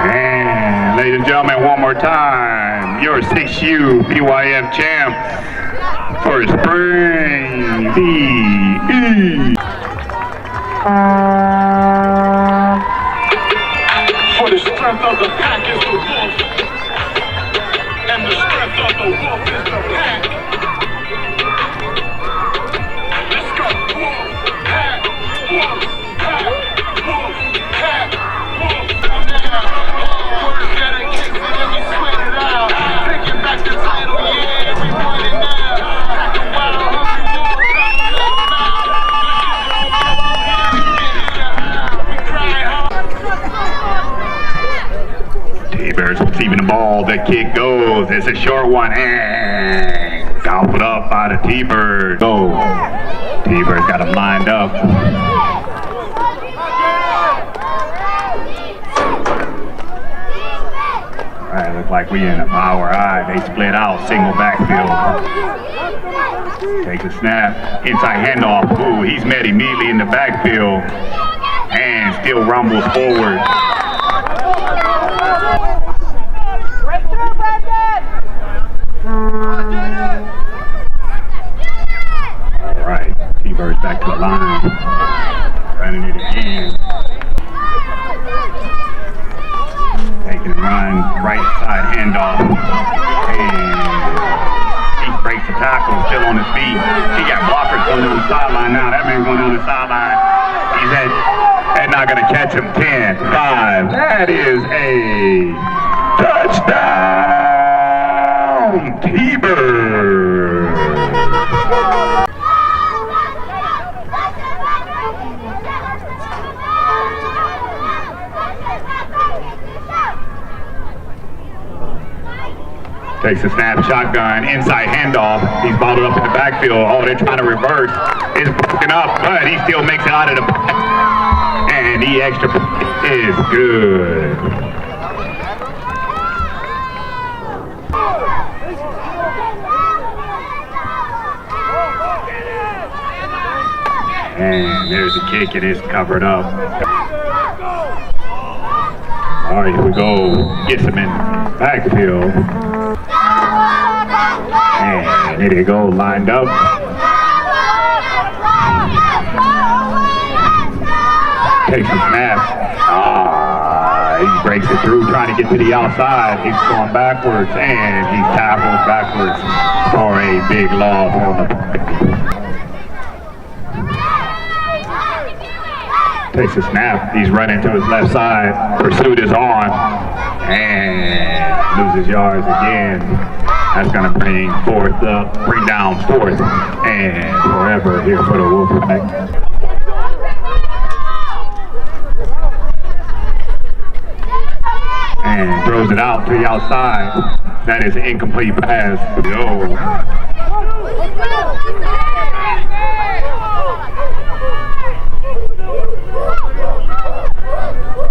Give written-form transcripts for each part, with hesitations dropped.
And ladies and gentlemen, one more time, your 6U BYF champ for spring PE. For the strength of the pack is the wolf, and the strength of the wolf is the pack. Let's go. Wolfpack, Wolfpack, Wolfpack, Wolfpack. Words that are kicking and we sweat it out. Taking back the title, yeah, everybody now. Pack a wild hungry wolf, trying to let them out. We cry hard. T-Bears receiving the ball, the kick goes, it's a short one, and gobbled up by the T-Birds. Go. T-Birds got him lined up. Alright, looks like we in a power eye. They split out, single backfield. Takes a snap, inside handoff. Ooh, he's met immediately in the backfield and still rumbles forward. Alright, T-Birds back to the line. Running it again. Taking a run, right side handoff. And he breaks the tackle, still on his feet. He got blockers going on the sideline now. That man going on the sideline. He's they're not going to catch him. 10, 5. That is a touchdown, T-Bird. Takes a snap, shotgun, inside handoff. He's balled up in the backfield. Oh, they're trying to reverse. It's broken up, but he still makes it out of the back. And the extra is good. And there's the kick. It is covered up. All right, here we go. Gets him in backfield. And there they go, lined up. Takes a snap. He breaks it through, trying to get to the outside. He's going backwards, and he's tackled backwards for a big loss on the play. Takes a snap. He's running to his left side. Pursuit is on, and loses yards again. That's going to bring down fourth and forever here for the Wolfpack. And throws it out to the outside. That is an incomplete pass.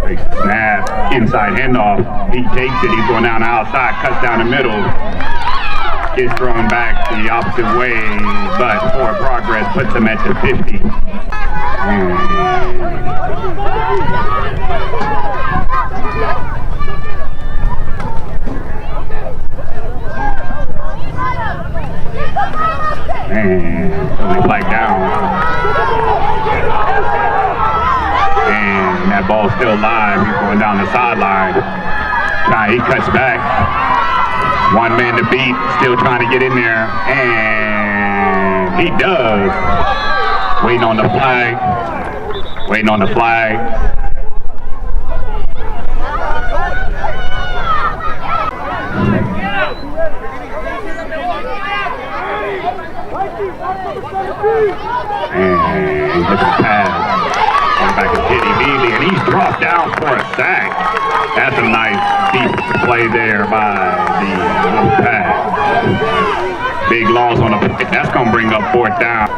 Takes the snap, inside handoff. He takes it, he's going down the outside, cuts down the middle. Gets thrown back the opposite way, but forward progress puts him at the 50. And totally flag down. And that ball's still live. He's going down the sideline. He cuts back. One man to beat, still trying to get in there, and he does. Waiting on the flag. Waiting on the flag. And look at the pass. Back to Kitty Beasley, and he's dropped down for a sack. That's a nice deep play there by the Wolfpack. Big loss on the play. That's going to bring up fourth down.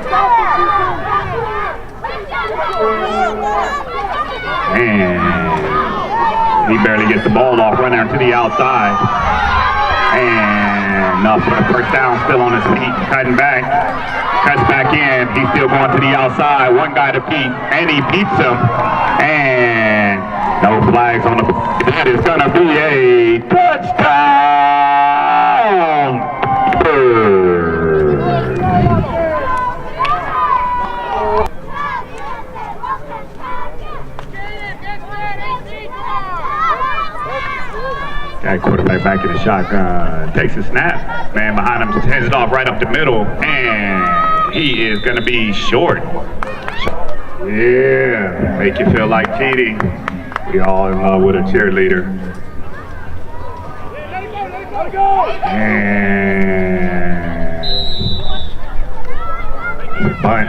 And he barely gets the ball off, running to the outside. And enough for the first down, still on his feet, cutting back. Cuts back in, he's still going to the outside. One guy to beat, and he beats him. And no No flags on the. That is going to be a touchdown. Got quarterback back in the shotgun. Takes a snap. Man behind him hands it off right up the middle. And he is going to be short. Yeah, make you feel like cheating. We all in love with a cheerleader. And bunt.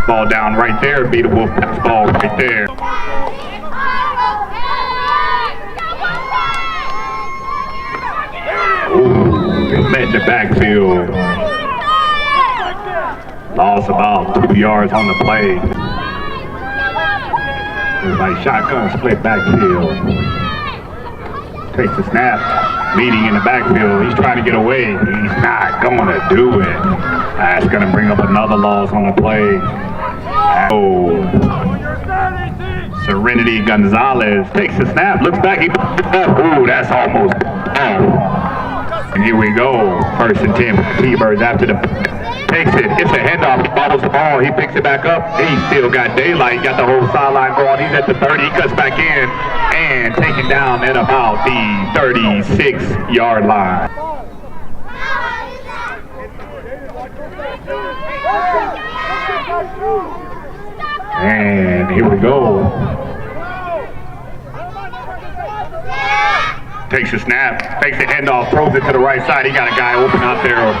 Ball down right there. Be the Wolfpack's ball right there. Ooh, met in the backfield. Lost about 2 yards on the play. Like shotgun split backfield. Takes the snap. Leading in the backfield. He's trying to get away. He's not going to do it. That's going to bring up another loss on the play. Oh. Serenity Gonzalez takes the snap. Looks back. Ooh, that's almost. Oh. And here we go. First and 10 for the T-Birds after the. Takes it. It's a handoff. He bobbles the ball. He picks it back up. He still got daylight. Got the whole sideline going. He's at the 30. He cuts back in and taken down at about the 36-yard line. And here we go. Takes a snap. Takes the handoff. Throws it to the right side. He got a guy open out there.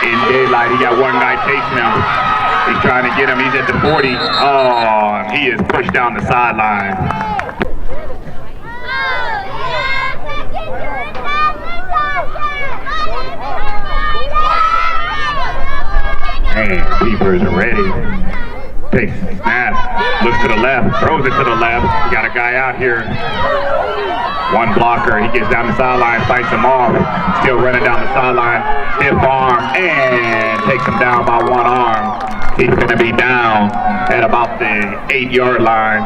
In daylight, he got one guy chasing him. He's trying to get him. He's at the 40. Oh, he is pushed down the sideline. And keepers are ready. Takes the snap. Looks to the left. Throws it to the left. Got a guy out here. One blocker, he gets down the sideline, fights him off, still running down the sideline, stiff arm, and takes him down by one arm. He's going to be down at about the 8-yard line.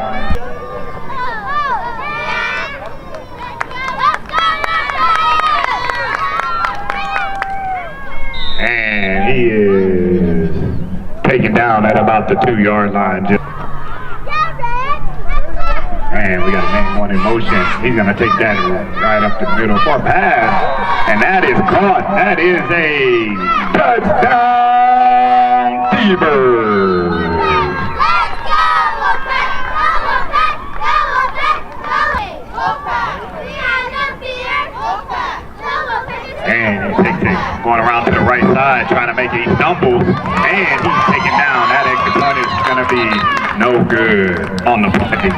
And he is taken down at about the 2-yard line. And we got a man one in motion. He's going to take that right up the middle for a pass. And that is caught. That is a touchdown, T-Birds. And he takes it, going around to the right side, trying to make it. He stumbles, and he's taken down. That extra point is going to be no good on the play.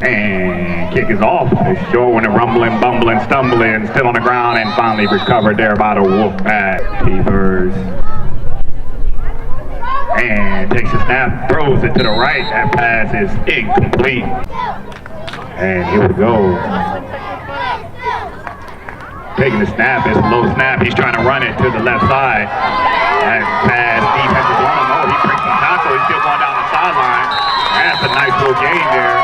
And kick is off. It's showing a rumbling, bumbling, stumbling, still on the ground, and finally recovered there by the Wolfpack. T-Birds. And takes a snap, throws it to the right. That pass is incomplete. And here we go. Taking the snap, it's a low snap. He's trying to run it to the left side. That pass, defense is on him. Oh, he breaks the tackle. He's still going down the sideline. That's a nice little gain there.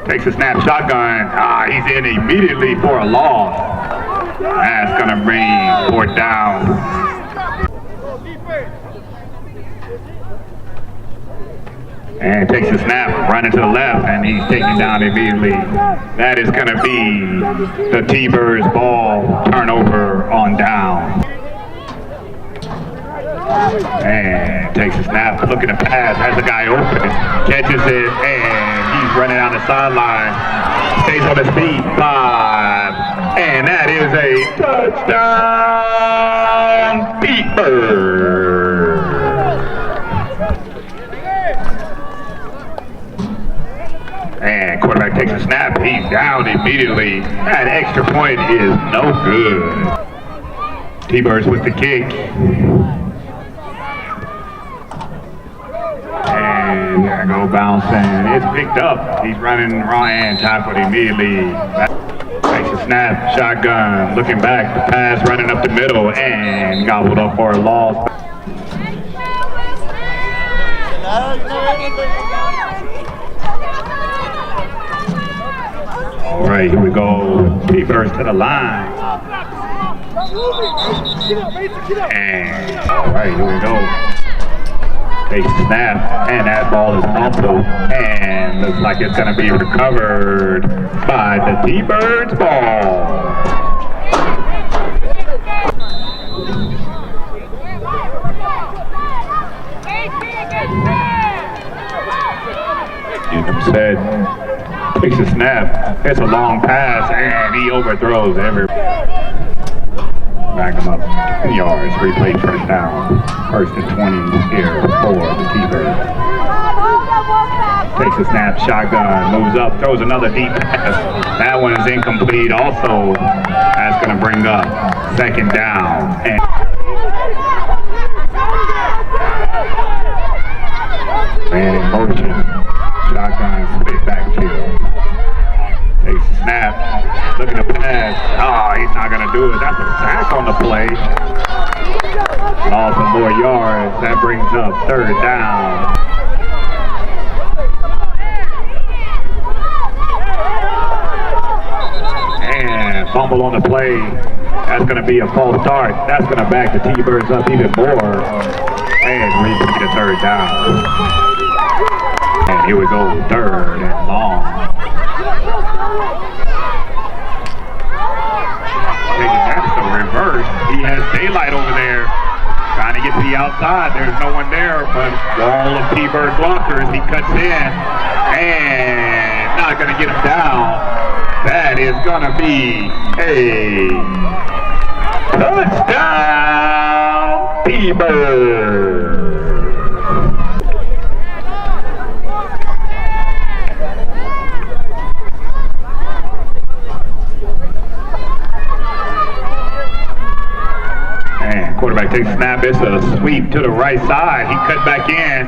Takes a snap, shotgun. He's in immediately for a loss. That's going to bring fourth down. And takes a snap, running to the left, and he's taken down immediately. That is going to be the T-Birds ball, turnover on down. And takes a snap, looking to pass, has a guy open, catches it, and he's running down the sideline. Stays on his feet, 5, and that is a touchdown, T-Birds. And quarterback takes a snap, he's down immediately. That extra point is no good. T-Birds with the kick. And there go bouncing. It's picked up. He's running wrong and tackled immediately. Takes a snap, shotgun, looking back, the pass running up the middle, and gobbled up for a loss. All right, here we go. T-Birds to the line. And all right, here we go. Takes the snap, and that ball is fumbled, and looks like it's going to be recovered by the T-Birds ball. Said, takes a snap, it's a long pass, and he overthrows everybody. Back him up 10 yards, replay first down. First and 20 here for the T-Birds. Takes a snap, shotgun, moves up, throws another deep pass. That one is incomplete also. That's going to bring up second down. And man in motion. Shotgun split backfield. Takes a snap, looking to pass. Oh, he's not going to do it. That's a sack on the play. Lost some more yards. That brings up third down. And fumble on the play. That's going to be a false start. That's going to back the T-Birds up even more. And repeat a third down. And here we go, third and long. That's a reverse. He has daylight over there. Trying to get to the outside. There's no one there, but wall of T-Bird blockers. He cuts in and not going to get him down. That is going to be a touchdown, T-Bird. Quarterback takes a snap, it's a sweep to the right side. He cut back in,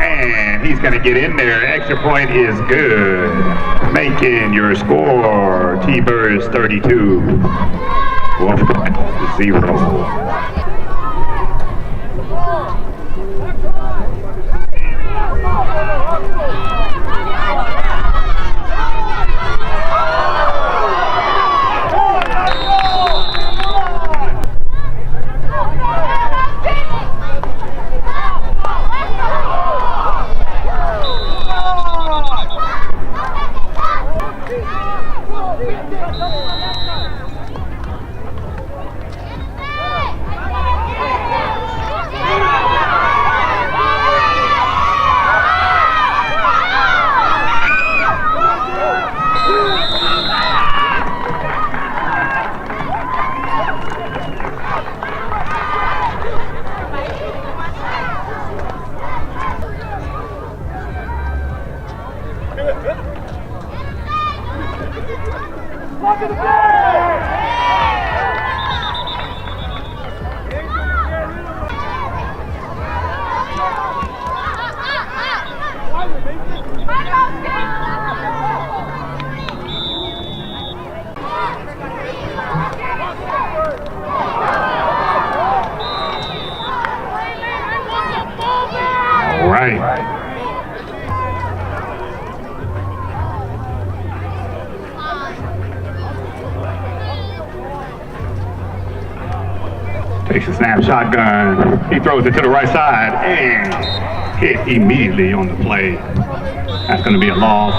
and he's going to get in there. Extra point is good. Making your score, T-Birds 32, Wolfpack 0. Takes a snap, shotgun. He throws it to the right side and hit immediately on the play. That's going to be a loss.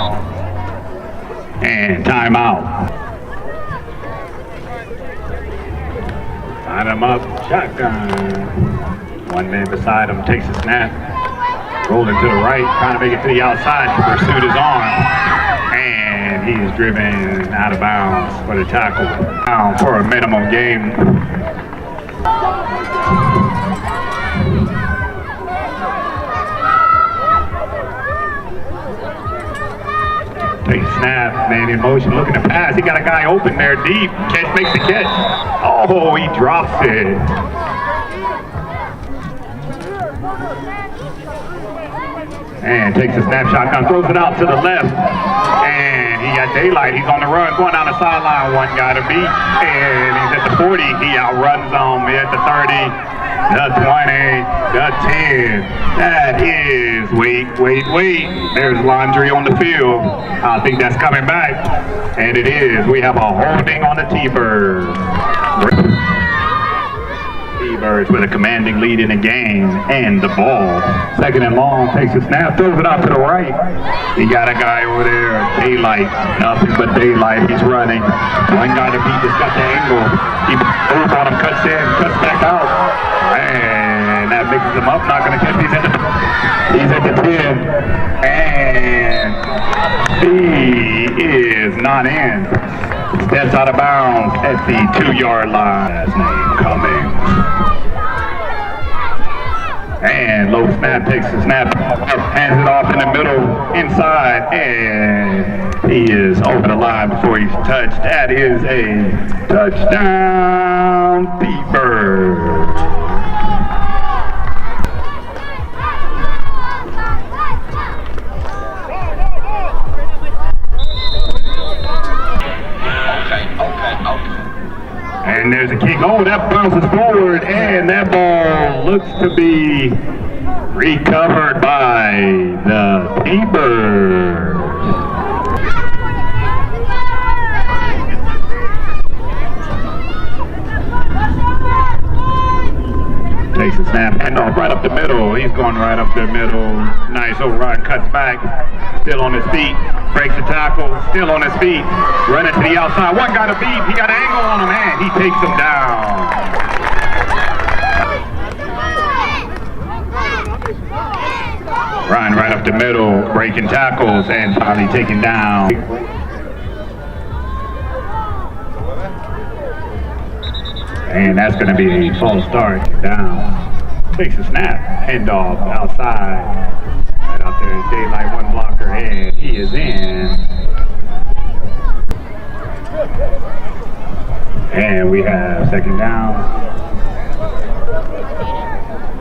And timeout. Line him up, shotgun. One man beside him takes a snap. Rolling to the right, trying to make it to the outside to pursue his arm. And he is driven out of bounds for the tackle. Down for a minimum game. Take a snap, man in motion, looking to pass. He got a guy open there deep. Catch, makes the catch. Oh, he drops it. And takes a snapshot, now throws it out to the left. And he got daylight. He's on the run, going down the sideline. One guy to beat. And he's at the 40. He outruns them at the 30, the 20, the 10. That is, wait. There's laundry on the field. I think that's coming back. And it is. We have a holding on the T-Birds. T-Birds with a commanding lead in the game and the ball. Second and long, takes a snap, throws it out to the right. He got a guy over there, daylight, nothing but daylight. He's running. One guy to beat just got the angle. He moves on him, cuts in, cuts back out. And that mixes him up, not going to catch. He's at the 10. And he is not in. Steps out of bounds at the 2-yard line. Last name coming. And low snap, takes the snap, hands it off in the middle, inside, and he is over the line before he's touched. That is a touchdown, T-Birds. And there's a kick. Oh, that bounces forward, and that ball looks to be recovered by the T-Birds. Takes a snap, handoff right up the middle. He's going right up the middle. Nice old run, cuts back, still on his feet, breaks the tackle, still on his feet, running to the outside. One guy to beat, he got an angle on him, and he takes him down. Run right up the middle, breaking tackles, and finally taken down. And that's going to be a false start, down. Takes a snap, handoff outside. Right out there is daylight, one blocker, and he is in. And we have second down.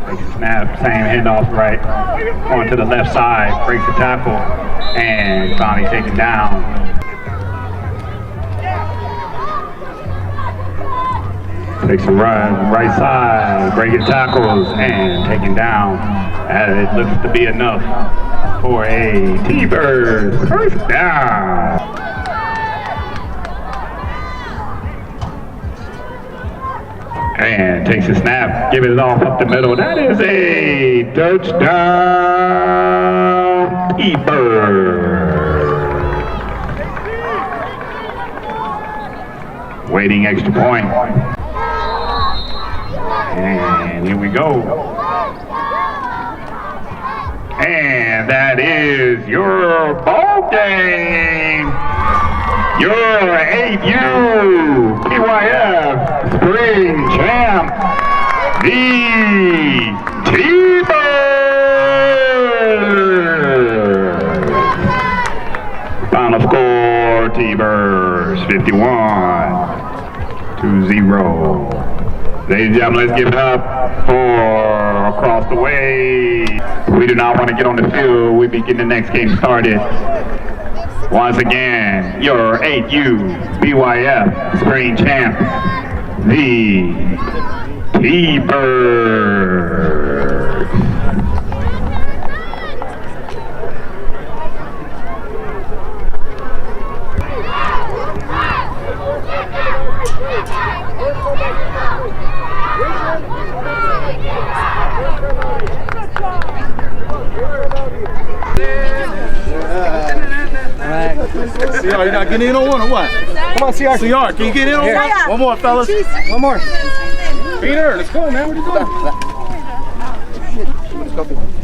Takes a snap, same handoff right onto the left side, breaks the tackle, and finally taken down. Takes a run, right side, breaking tackles, and taken down. It looks to be enough for a T-Birds first down. And takes a snap, give it off up the middle. That is a touchdown, T-Birds. Waiting extra point. And here we go. And that is your ball game. Your 8U PYF Spring Champ, the T-Birds. Final score, T-Birds 51-0. Ladies and gentlemen, let's give it up for across the way. We do not want to get on the field. We be getting the next game started. Once again, your 8U BYF Spring Champ, the T-Birds. CR, you not getting in on one or what? Come on, CR. CR, can you get in on one? One more, fellas. One more. Peter, let's go, man. What are you doing? Let's go, Peter.